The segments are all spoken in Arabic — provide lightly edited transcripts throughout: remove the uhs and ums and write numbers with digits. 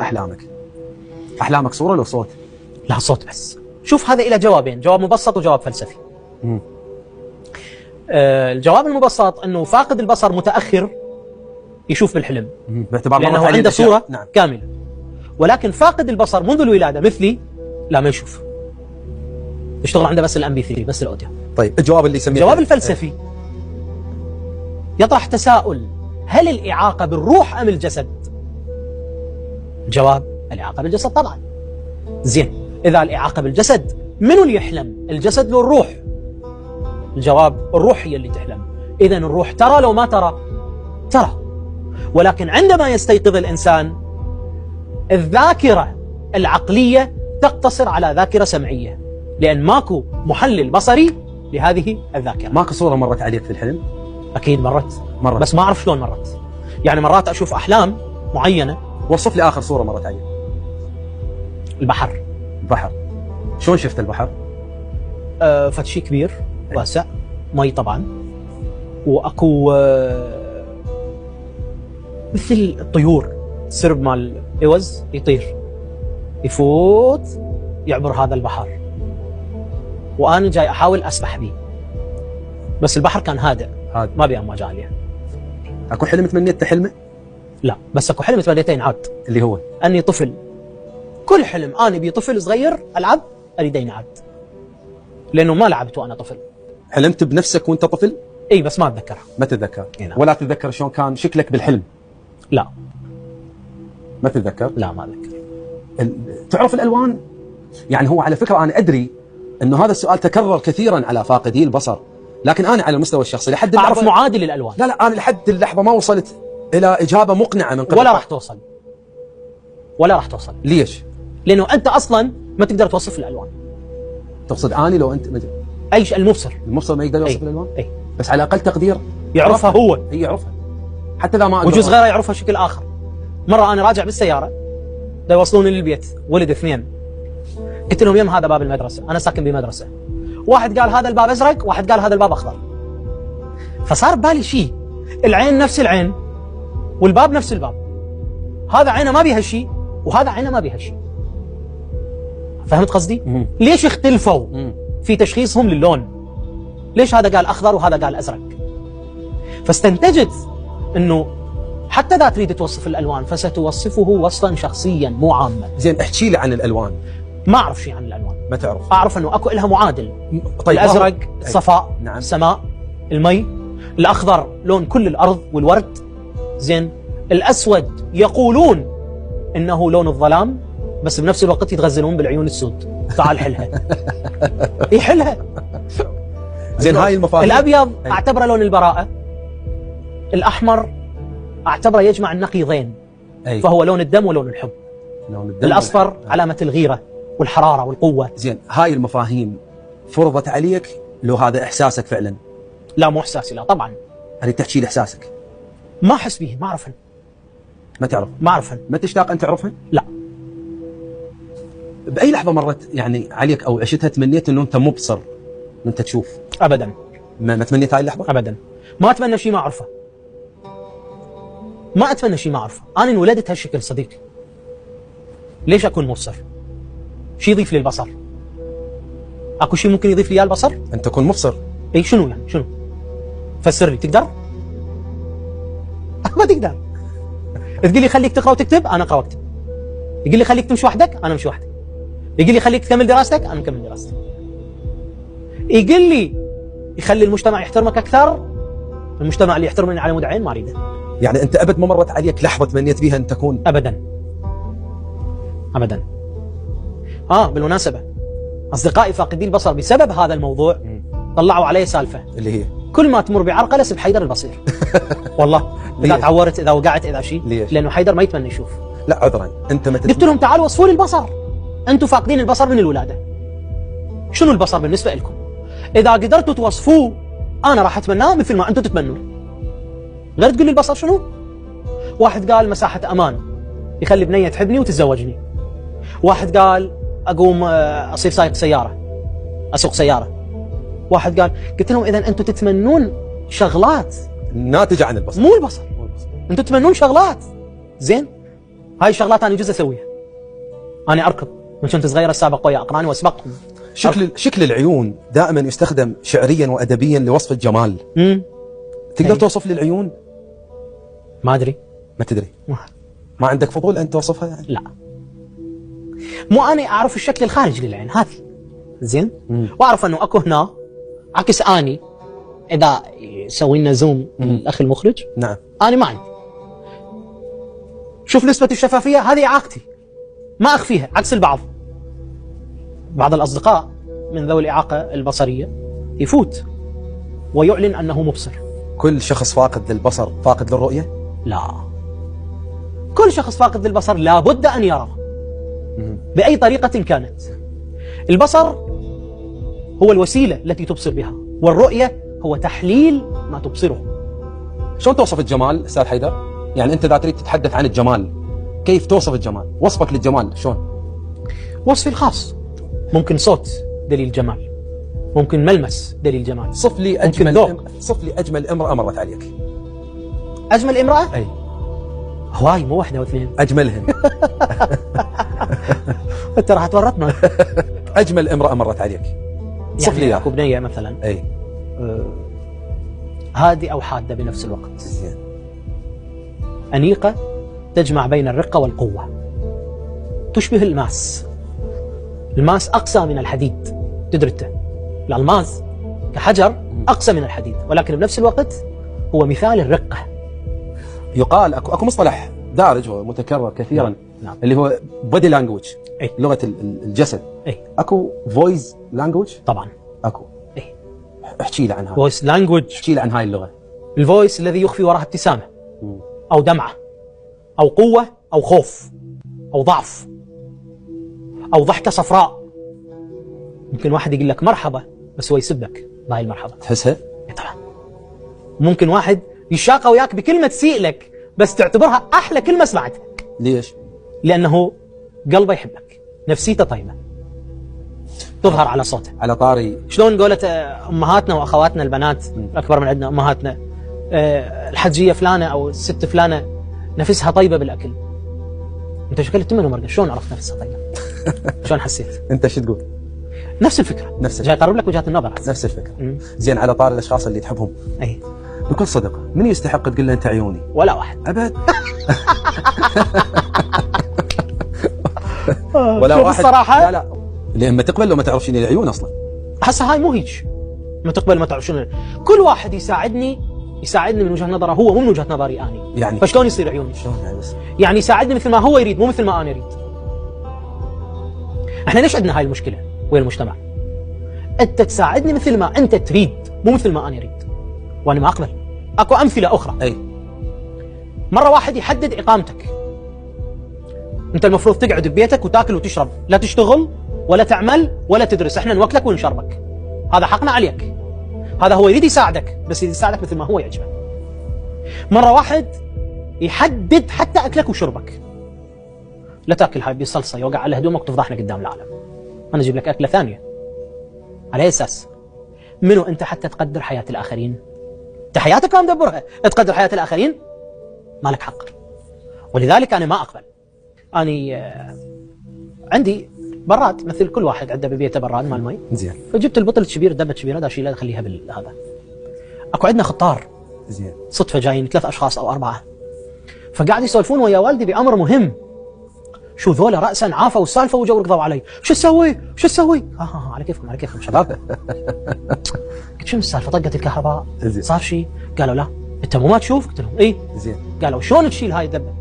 احلامك؟ احلامك صوره لو صوت؟ لا، صوت بس. شوف، هذا إلى جوابين، جواب مبسط وجواب فلسفي. الجواب المبسط انه فاقد البصر متاخر يشوف بالحلم باعتبار لانه عنده صوره كامله، ولكن فاقد البصر منذ الولاده مثلي لا ما يشوف، يشتغل عنده بس الام بي 3 بس الاوديو. طيب الجواب اللي يسميه الجواب الفلسفي يطرح تساؤل: هل الاعاقه بالروح ام الجسد؟ الجواب: الاعاقه بالجسد طبعا. زين، اذا الاعاقه بالجسد منو اللي يحلم؟ الجسد لو الروح؟ الجواب: الروح هي اللي تحلم. إذن الروح ترى لو ما ترى؟ ترى. ولكن عندما يستيقظ الإنسان الذاكرة العقلية تقتصر على ذاكرة سمعية، لأن ماكو محلل بصري لهذه الذاكرة. ماكو صورة مرت عليك في الحلم؟ أكيد مرت. بس ما أعرف شلون مرت. يعني مرات أشوف أحلام معينة. وصف لي آخر صورة مرت عليك. البحر. البحر، شلون شفت البحر؟ فتشي كبير واسع، مي طبعا، واكو مثل الطيور، السرب مال الاوز يطير يفوت يعبر هذا البحر، وانا جاي احاول اسبح به، بس البحر كان هادئ ما بي امواج عاليه. اكو حلم تمنيت تحلمه؟ لا، بس اكو حلم تمنيته ينعاد. اللي هو اني طفل. كل حلم انا بي طفل صغير العب اريد ينعاد، لانه ما لعبت وانا طفل. حلمت بنفسك وانت طفل؟ اي بس ما اتذكرها. ما تتذكر؟ نعم. ولا تتذكر شلون كان شكلك بالحلم؟ لا. ما تتذكر؟ لا ما اتذكر. تعرف الالوان؟ يعني هو على فكره انا ادري انه هذا السؤال تكرر كثيرا على فاقدي البصر، لكن انا على المستوى الشخصي لحد اعرف معادل الالوان. لا انا لحد اللحظه ما وصلت الى اجابه مقنعه من قبل. ولا راح توصل. ولا راح توصل. ليش؟ لانه انت اصلا ما تقدر توصف الالوان. تقصد اني لو انت اي شيء المبصر ما يقدر يوصف الالوان؟ اي بس على الاقل تقدير يعرفها هو. هي يعرفها حتى اذا ما وجزء غيره يعرفها بشكل اخر. مره انا راجع بالسياره دا يوصلوني للبيت ولد اثنين، قلت لهم يم هذا باب المدرسه، انا ساكن بمدرسه، واحد قال هذا الباب ازرق، واحد قال هذا الباب اخضر. فصار ببالي شيء، العين نفس العين والباب نفس الباب، هذا عينه ما بيها شيء وهذا عينه ما بيها شيء. فهمت قصدي؟ ليش اختلفوا في تشخيصهم للون؟ ليش هذا قال اخضر وهذا قال ازرق؟ فاستنتجت انه حتى اذا تريد توصف الالوان فستوصفه وصفا شخصيا مو عاما. زين احكي لي عن الالوان. ما اعرف شيء عن الالوان. ما تعرف؟ اعرف انه اكو لها معادل. طيب الازرق الصفاء، نعم. السماء، المي. الاخضر لون كل الارض والورد. زين، الاسود يقولون انه لون الظلام، بس بنفس الوقت يتغزلون بالعيون السود. تعال حلها. يحلها. زين هاي المفاهيم. الابيض اعتبره لون البراءه، الاحمر اعتبره يجمع النقيضين، فهو لون الدم ولون الحب. لون الدم الاصفر والحب. علامه الغيره والحراره والقوه. زين هاي المفاهيم فرضت عليك لو هذا احساسك فعلا؟ لا مو احساسي، لا طبعا. اريد تحكي لي احساسك. ما احس به، ما اعرفهن. ما تعرف؟ ما اعرفهن. ما تشتاق ان تعرفهن؟ لا. باي لحظه مرت يعني عليك او عشتها تمنيت انه انت مبصر، انه انت تشوف؟ ابدا. ما تمنيت هاي اللحظه؟ ابدا. ما اتمنى شيء ما اعرفه. ما اتمنى شيء ما اعرفه. انا انولدت هالشكل صديقي. ليش اكون مبصر؟ شو يضيف لي البصر؟ اكو شيء ممكن يضيف لي اياه البصر؟ ان تكون مبصر. اي شنو يعني؟ شنو؟ فسر لي. تقدر؟ ما تقدر. تقول لي خليك تقرا وتكتب، انا اقرا واكتب. يقول لي خليك تمشي وحدك، انا امشي وحدي. يقول لي خليك تكمل دراستك، انا مكمل دراستي. يقول لي يخلي المجتمع يحترمك اكثر، المجتمع اللي يحترمني على مود عين ما اريده. يعني انت ابد ما مرت عليك لحظه تمنيت بيها ان تكون؟ ابدا. ابدا. بالمناسبه اصدقائي فاقدي البصر بسبب هذا الموضوع طلعوا علي سالفه اللي هي كل ما تمر بعرقله سب حيدر البصير. والله اذا تعورت، اذا وقعت، اذا شيء. ليش؟ لانه حيدر ما يتمنى يشوف. لا عذرا، انت ما قلت لهم تعالوا وصفوا لي البصر، انتم فاقدين البصر من الولاده. شنو البصر بالنسبه لكم؟ اذا قدرتوا توصفوه انا راح اتمناه مثل ما انتم تتمنون. غير تقول لي البصر شنو؟ واحد قال مساحه امان، يخلي بنيه تحبني وتتزوجني. واحد قال اقوم اصير سايق سياره، اسوق سياره. واحد قال، قلت لهم اذا انتم تتمنون شغلات ناتجه عن البصر، مو البصر. انتم تتمنون شغلات. زين، هاي الشغلات انا يجوز اسويها. انا اركض من كنت صغير، السابق ويا اقراني واسبقهم. شكل العيون دائما يستخدم شعريا وادبيا لوصف الجمال. تقدر توصف لي العيون؟ ما ادري. ما تدري؟ ما عندك فضول ان توصفها يعني؟ لا، مو انا اعرف الشكل الخارجي للعين هذه زين، واعرف انه اكو هنا عكس اني. اذا يسوي لنا زوم الاخ المخرج، نعم، انا ما عندي. شوف نسبة الشفافية، هذه اعاقتي ما اخفيها، عكس البعض. بعض الاصدقاء من ذوي الاعاقة البصرية يفوت ويعلن انه مبصر. كل شخص فاقد للبصر فاقد للرؤية؟ لا، كل شخص فاقد للبصر لابد ان يرى باي طريقة كانت. البصر هو الوسيلة التي تبصر بها، والرؤية هو تحليل ما تبصره. شلون توصف الجمال استاذ حيدر؟ يعني انت اذا تريد تتحدث عن الجمال، كيف توصف الجمال؟ وصفك للجمال شلون؟ وصفي الخاص، ممكن صوت دليل جمال، ممكن ملمس دليل جمال. صف لي اجمل امرأة مرت عليك. اجمل امرأة؟ اي هواي، مو واحدة واثنين. اجملهن. انت راح تورطنا. اجمل امرأة مرت عليك صف لي يعني اياها. اكو بنية مثلا اي هادئة او حادة بنفس الوقت، زين، أنيقة تجمع بين الرقة والقوة، تشبه الماس. الماس أقسى من الحديد، تدرته. الألماس كحجر أقسى من الحديد، ولكن بنفس الوقت هو مثال الرقة. يقال اكو مصطلح دارج ومتكرر كثيرا، نعم. اللي هو بودي لانجوج، أي. لغة الجسد. أي. اكو فويس لانجوج؟ طبعا. اكو. أي. احكي لي عنها. فويس لانجوج، احكي لي عن هاي اللغة. الفويس الذي يخفي وراءها ابتسامة أو دمعة أو قوة أو خوف أو ضعف أو ضحكة صفراء. ممكن واحد يقول لك مرحبا بس هو يسبك بهاي المرحبا. تحسها؟ طبعا. ممكن واحد يشاقى وياك بكلمة تسيء لك بس تعتبرها أحلى كلمة سمعتها. ليش؟ لأنه قلبه يحبك، نفسيته طيبة، تظهر على صوته. على طاري شلون قولت أمهاتنا وأخواتنا البنات الأكبر من عندنا، أمهاتنا الحجية فلانة أو الست فلانة نفسها طيبة بالأكل. أنت شكلت من مرقة، شلون عرفت نفسها طيبة؟ شلون حسيت؟ انت شو تقول؟ نفس الفكرة. نفس جاي أقرب لك وجهات النظر. نفس الفكرة. زين، على طاري الاشخاص اللي تحبهم، أي بكل صدق، من يستحق تقول له انت عيوني؟ ولا واحد ابد. ولا واحد الصراحة. لا لما تقبل لو ما تعرف شنو العيون اصلا. هسه هاي مو هيك، ما تقبل ما تعرف شنو. كل واحد يساعدني من وجهة نظره هو، مو من وجهة نظري أنا. يعني فشلون يصير عيوني؟ شلون يعني بس؟ يعني يساعدني مثل ما هو يريد، مو مثل ما أنا أريد. احنا ليش عندنا هاي المشكلة ويا المجتمع؟ أنت تساعدني مثل ما أنت تريد، مو مثل ما أنا أريد، وأنا ما أقبل. أكو أمثلة أخرى. اي مرة واحد يحدد إقامتك، أنت المفروض تقعد ببيتك وتاكل وتشرب، لا تشتغل ولا تعمل ولا تدرس، احنا نوكلك ونشربك، هذا حقنا عليك. هذا هو يريد يساعدك، بس يريد يساعدك مثل ما هو يعجبه. مرة واحد يحدد حتى أكلك وشربك، لا تاكل هاي بالصلصة يوقع على هدومك وتفضحنا قدام العالم، أنا أجيب لك أكلة ثانية. على أي أساس؟ منو أنت حتى تقدر حياة الآخرين؟ أنت حياتك ما مدبرها، تقدر حياة الآخرين؟ ما لك حق. ولذلك أنا ما أقبل. أنا عندي براد مثل كل واحد عنده ببيته براد مال مي. زين. فجبت البطل الكبير، دبة كبيرة، دا اشيلها اخليها بالهذا. اكو عندنا خطار. زين. صدفة جايين 3 أشخاص أو 4، فقاعد يسولفون ويا والدي بأمر مهم. شو ذولا رأسا عافوا السالفة وجو ركضوا علي، شو تسوي؟ على كيفكم شباب. قلت شنو السالفة؟ طقت الكهرباء، صار شيء؟ قالوا لا. انت مو ما تشوف؟ قلت لهم اي. زين. قالوا شلون تشيل هاي الدبة؟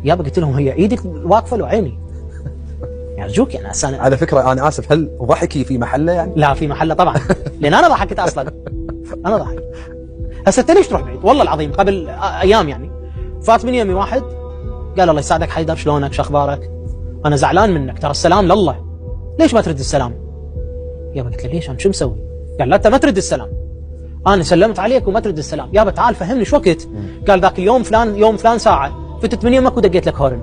يابا قلت لهم هي ايدك واقفة لو عيني؟ يرجوك يعني على فكرة أنا آسف، هل ضحكي في محله يعني؟ لا في محله طبعا، لأن أنا ضحكت أصلا. أنا ضحك. هسه أنت ليش تروح بعيد؟ والله العظيم قبل أيام يعني فات من يمي واحد قال الله يساعدك حيدر، شلونك؟ شو أخبارك؟ أنا زعلان منك، ترى السلام لله، ليش ما ترد السلام؟ يابا قلت له ليش؟ أنا شو مسوي؟ قال لا أنت ما ترد السلام، أنا سلمت عليك وما ترد السلام. يابا تعال فهمني شو وقت؟ قال ذاك اليوم فلان يوم فلان ساعة فتت من يمك ودقيت لك هورن.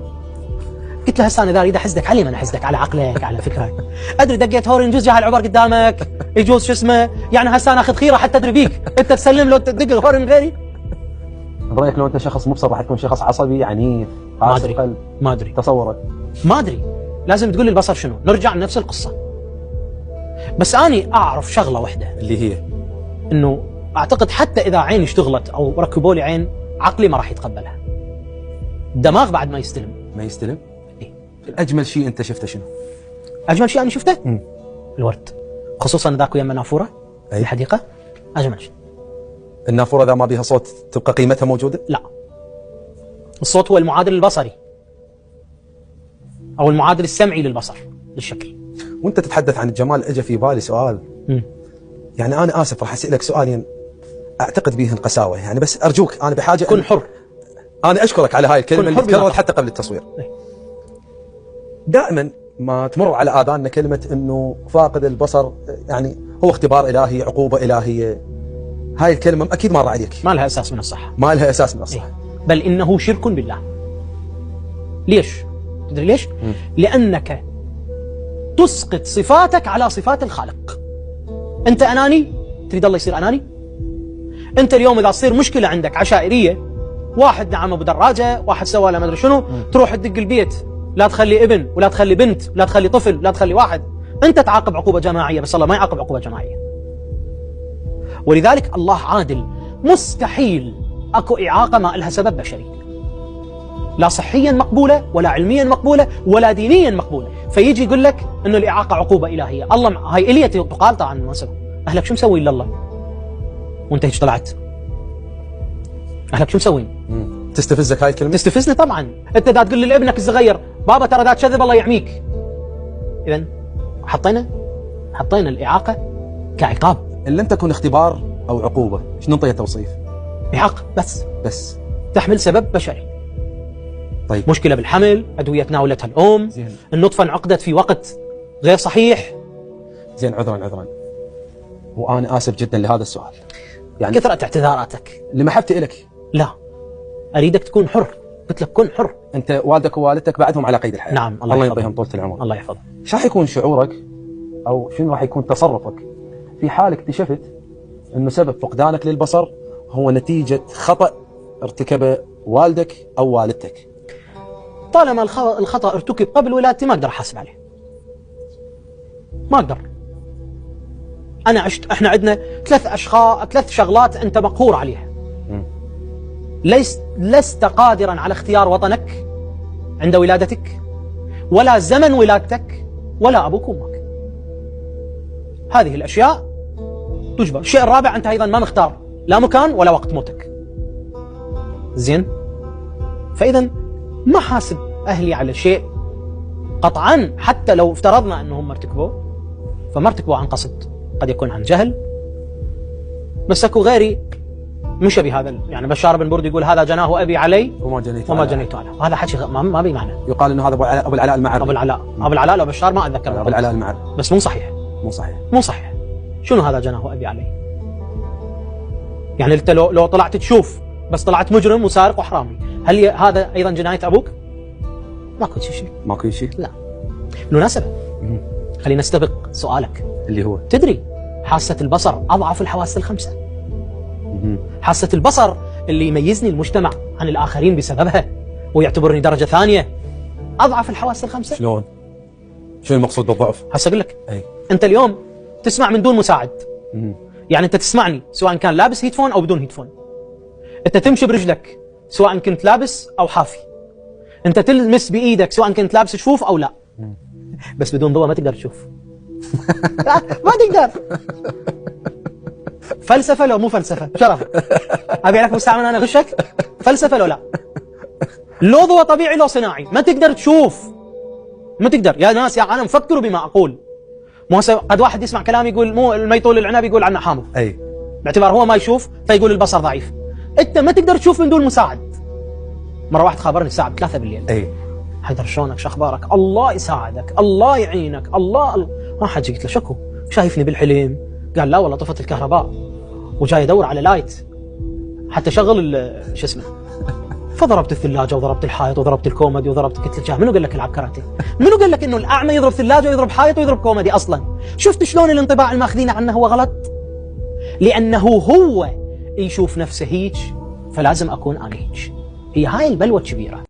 قلت له هسه انا اذا اريد احسدك علي، ما انا احسدك على عقلك على فكرك. ادري دقيت هورن، يجوز جاي العبر قدامك، يجوز شو اسمه، يعني هسه انا اخذ خيره حتى ادري بيك، انت تسلم لو تدق الهورن غيري. برايك لو انت شخص مبصر راح تكون شخص عصبي عنيف؟ ما قاسي ادري القلب، ما ادري تصورك. ما ادري. لازم تقول لي البصر شنو، نرجع لنفس القصه. بس اني اعرف شغله واحده، اللي هي انه اعتقد حتى اذا عيني اشتغلت او ركبوا لي عين، عقلي ما راح يتقبلها. الدماغ بعد ما يستلم. ما يستلم. إيه؟ اجمل شيء انت شفته شنو؟ اجمل شيء انا شفته الورد، خصوصا ذاك يم نافوره أي. الحديقه. اجمل شيء. النافوره اذا ما بيها صوت تبقى قيمتها موجوده؟ لا، الصوت هو المعادل البصري او المعادل السمعي للبصر للشكل. وانت تتحدث عن الجمال اجى في بالي سؤال. يعني انا اسف راح اسالك سؤالين اعتقد بيهن قساوه يعني، بس ارجوك انا بحاجه كن حر. انا اشكرك على هاي الكلمه اللي كن حر بما تكررت تحب. حتى قبل التصوير. إيه. دائما ما تمر على اذاننا كلمه انه فاقد البصر يعني هو اختبار الهي، عقوبه الهيه. هاي الكلمه اكيد مر عليك. ما لها اساس من الصحه. ما لها اساس من الصحه. بل انه شرك بالله. ليش؟ تدري ليش؟ لانك تسقط صفاتك على صفات الخالق. انت اناني، تريد الله يصير اناني؟ انت اليوم اذا تصير مشكله عندك عشائريه، واحد نعم ابو دراجه، واحد سوى له ما ادري شنو، تروح تدق البيت، لا تخلي ابن ولا تخلي بنت ولا تخلي طفل ولا تخلي واحد، انت تعاقب عقوبه جماعيه، بس الله ما يعاقب عقوبه جماعيه. ولذلك الله عادل، مستحيل اكو اعاقه ما لها سبب بشري، لا صحيا مقبوله ولا علميا مقبوله ولا دينيا مقبوله. فيجي يقول لك انه الاعاقه عقوبه الهيه. الله هاي اليه تقال طبعا المناسبه، اهلك شو مسوين لله وانت هيك طلعت؟ اهلك شو مسوين؟ تستفزك هاي الكلمه؟ تستفزني طبعا. انت دا تقول لابنك الصغير بابا ترى دا تكذب الله يعميك. اذا حطينا الاعاقه كعقاب، ان لم تكن اختبار او عقوبه، شنو نعطيها توصيف؟ اعاقه بس تحمل سبب بشري. طيب مشكله بالحمل، ادويه تناولتها الام، زين. النطفه انعقدت في وقت غير صحيح. زين عذرا وانا اسف جدا لهذا السؤال، يعني كثرة اعتذاراتك. لمحبتي لك. لا، اريدك تكون حر. قلت لك كن حر. انت والدك ووالدتك بعدهم على قيد الحياه. نعم، الله يحفظهم. يعطيهم طولة العمر. الله يحفظهم. ايش راح يكون شعورك او شنو راح يكون تصرفك في حال اكتشفت انه سبب فقدانك للبصر هو نتيجه خطا ارتكبه والدك او والدتك؟ طالما الخطأ ارتكب قبل ولادتي ما اقدر احاسب عليه. ما اقدر. احنا عندنا ثلاث شغلات انت مقهور عليها. لست قادرا على اختيار وطنك عند ولادتك، ولا زمن ولادتك، ولا ابوك وامك. هذه الاشياء تجبر. الشيء الرابع، انت ايضا ما مختار لا مكان ولا وقت موتك. زين؟ فاذا ما حاسب اهلي على شيء قطعا، حتى لو افترضنا انهم ارتكبوه، فما ارتكبوه عن قصد، قد يكون عن جهل. بس اكو غيري مشى بهذا يعني بشار بن برد يقول هذا جناه ابي علي وما جنيت عليه. وهذا حكي ما بي معنى. يقال انه هذا ابو العلاء المعري. ابو العلاء لو بشار ما اتذكر. ابو العلاء المعري. بس مو صحيح. مو صحيح. شنو هذا جناه ابي علي؟ يعني انت لو طلعت تشوف بس طلعت مجرم وسارق وحرامي، هل هذا ايضا جنايه ابوك؟ ماكو شيء. لا. بالمناسبه خلينا نستبق سؤالك اللي هو تدري حاسه البصر اضعف الحواس الخمسه. حاسه البصر اللي يميزني المجتمع عن الاخرين بسببها ويعتبرني درجه ثانيه اضعف الحواس الخمسه. شلون؟ شنو المقصود بالضعف؟ هسه اقول لك. اي انت اليوم تسمع من دون مساعد. يعني انت تسمعني سواء كان لابس هيدفون او بدون هيدفون. انت تمشي برجلك سواء كنت لابس او حافي. انت تلمس بايدك سواء كنت لابس شوف او لا. بس بدون ضوء ما تقدر تشوف. ما تقدر. فلسفه لو مو فلسفه؟ شرف. ابي لك مستعمل انا غشك؟ فلسفه لو لا؟ لو ضوء طبيعي لو صناعي ما تقدر تشوف. ما تقدر يا ناس يا عالم فكروا بما اقول. مو قد واحد يسمع كلامي يقول مو الميطول العنب يقول عنه حامض. اي باعتبار هو ما يشوف فيقول البصر ضعيف. انت ما تقدر تشوف من دون مساعد. مره واحد خابرني الساعه 3 بالليل. اي حيدر شلونك شو اخبارك؟ الله يساعدك، الله يعينك، الله ما حاجه. قلت له شكو؟ شايفني بالحلم؟ قال لا والله طفت الكهرباء وجاي ادور على لايت حتى شغل شو اسمه. فضربت الثلاجه وضربت الحائط وضربت الكومدي وضربت. قلت له منو قال لك العب كاراتيه؟ منو قال لك انه الاعمى يضرب ثلاجه ويضرب حائط ويضرب كومدي اصلا؟ شفت شلون الانطباع الماخذين عنه هو غلط؟ لانه هو يشوف نفسه هيج فلازم اكون انا هيج. هي هاي البلوه الكبيره.